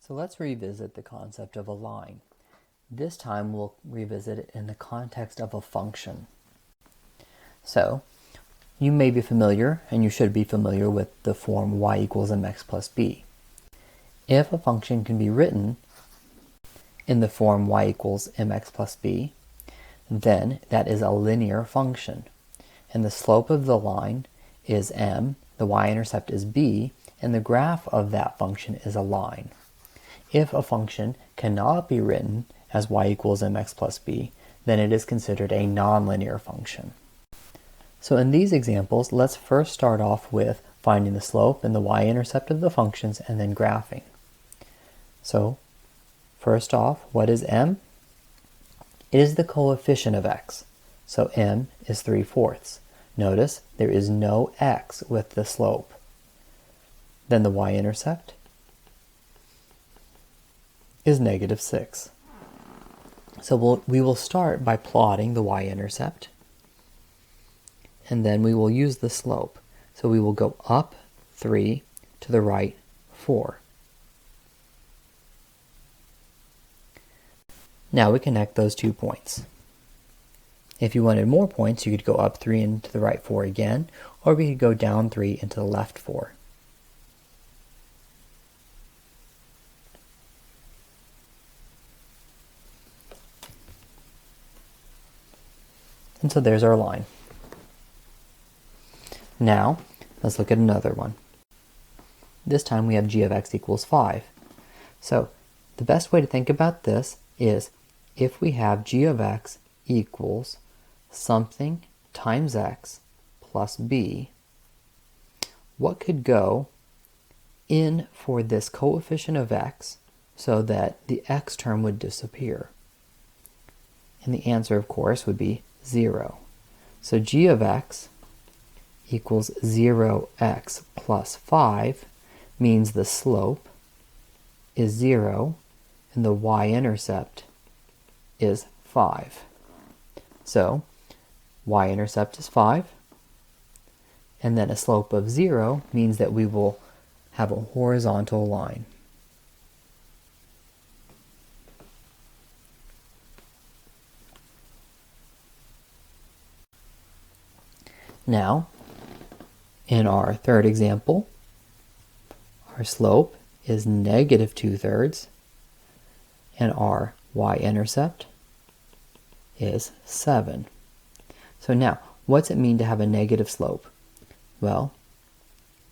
So let's revisit the concept of a line. This time we'll revisit it in the context of a function. So you may be familiar, and you should be familiar with the form y equals mx plus b. If a function can be written in the form y equals mx plus b, then that is a linear function. And the slope of the line is m, the y-intercept is b, and the graph of that function is a line. If a function cannot be written as y equals mx plus b, then it is considered a nonlinear function. So in these examples, let's first start off with finding the slope and the y-intercept of the functions and then graphing. So first off, what is m? It is the coefficient of x. So m is 3/4. Notice there is no x with the slope. Then the y-intercept is -6. So we will start by plotting the y-intercept, and then we will use the slope. So we will go up 3 to the right 4. Now we connect those 2 points. If you wanted more points, you could go up 3 and to the right 4 again, or we could go down 3 and to the left 4. And so there's our line. Now, let's look at another one. This time we have g of x equals 5. So the best way to think about this is if we have g of x equals something times x plus b, what could go in for this coefficient of x so that the x term would disappear? And the answer, of course, would be 0. So g of x equals 0x plus 5 means the slope is 0 and the y-intercept is 5. So y-intercept is 5, and then a slope of 0 means that we will have a horizontal line. Now, in our third example, our slope is -2/3, and our y-intercept is 7. So now, what's it mean to have a negative slope? Well,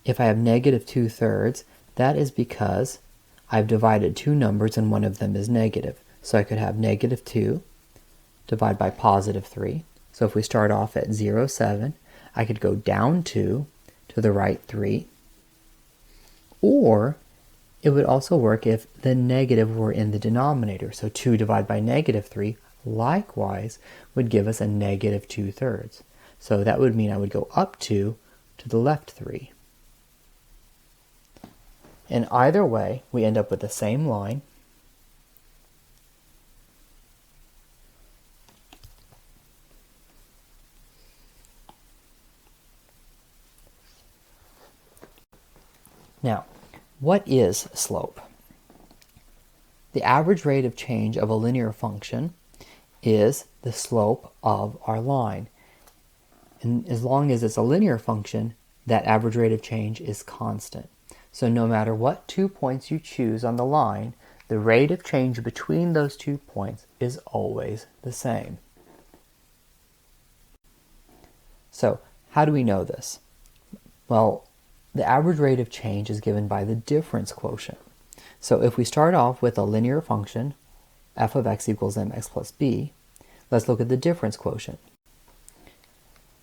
if I have -2/3, that is because I've divided two numbers and one of them is negative. So I could have -2 divided by +3. So if we start off at 0, 7, I could go down 2 to the right 3. Or it would also work if the negative were in the denominator. So 2 divided by -3 likewise would give us a -2/3. So that would mean I would go up 2 to the left 3. And either way, we end up with the same line. Now, what is slope? The average rate of change of a linear function is the slope of our line. And as long as it's a linear function, that average rate of change is constant. So no matter what 2 points you choose on the line, the rate of change between those 2 points is always the same. So how do we know this? Well, the average rate of change is given by the difference quotient. So if we start off with a linear function, f of x equals mx plus b, let's look at the difference quotient.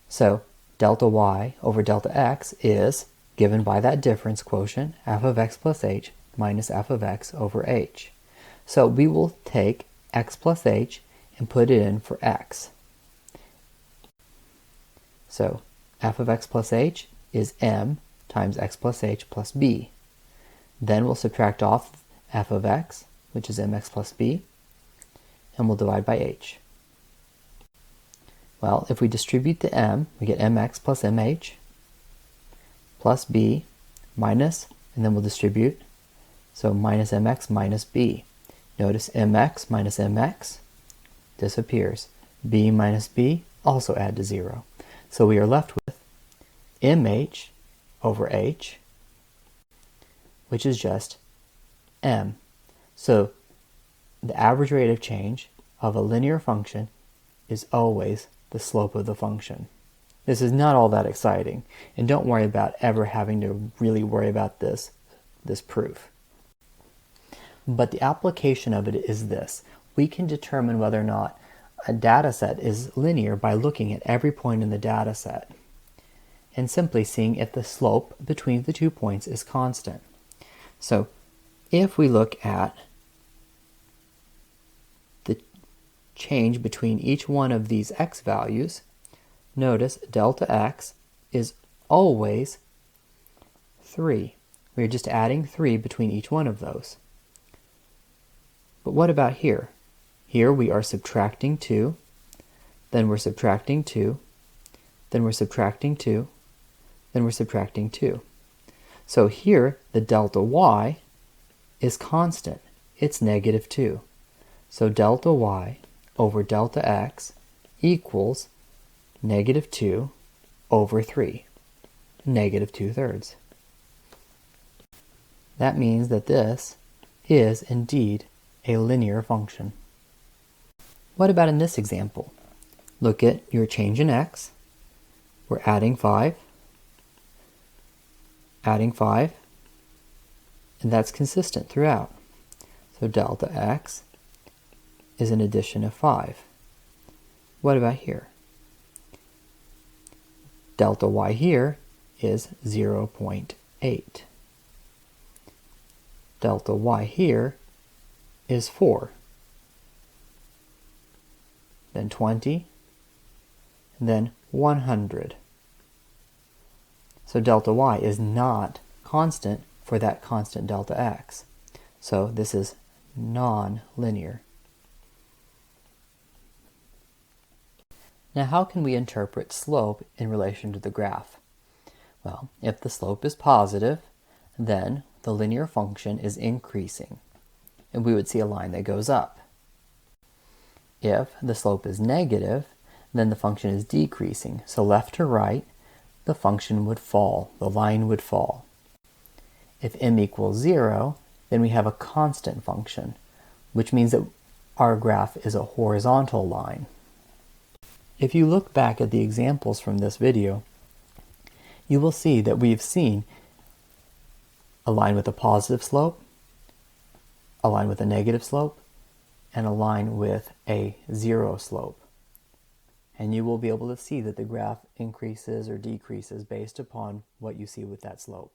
So delta y over delta x is given by that difference quotient, f of x plus h minus f of x over h. So we will take x plus h and put it in for x. So f of x plus h is m times x plus h plus b. Then we'll subtract off f of x, which is mx plus b, and we'll divide by h. Well, if we distribute the m, we get mx plus mh plus b minus, and then we'll distribute So minus mx minus b. Notice mx minus mx disappears. B minus b also add to 0. So we are left with mh over h, which is just m. So the average rate of change of a linear function is always the slope of the function. This is not all that exciting, and don't worry about ever having to really worry about this proof. But the application of it is this. We can determine whether or not a data set is linear by looking at every point in the data set and simply seeing if the slope between the 2 points is constant. So if we look at the change between each one of these x values, notice delta x is always 3. We're just adding 3 between each one of those. But what about here? Here we are subtracting 2, then we're subtracting 2, then we're subtracting 2, then we're subtracting 2. So here the delta y is constant. It's negative 2. So delta y over delta x equals negative 2 over 3, negative 2/3. That means that this is indeed a linear function. What about in this example? Look at your change in x. We're adding 5, and that's consistent throughout. So delta x is an addition of 5. What about here? Delta y here is 0.8. Delta y here is 4. Then 20, and then 100. So delta y is not constant for that constant delta x. So this is non-linear. Now how can we interpret slope in relation to the graph? Well, if the slope is positive, then the linear function is increasing, and we would see a line that goes up. If the slope is negative, then the function is decreasing. So left to right, the function would fall, the line would fall. If m equals 0, then we have a constant function, which means that our graph is a horizontal line. If you look back at the examples from this video, you will see that we've seen a line with a positive slope, a line with a negative slope, and a line with a 0 slope. And you will be able to see that the graph increases or decreases based upon what you see with that slope.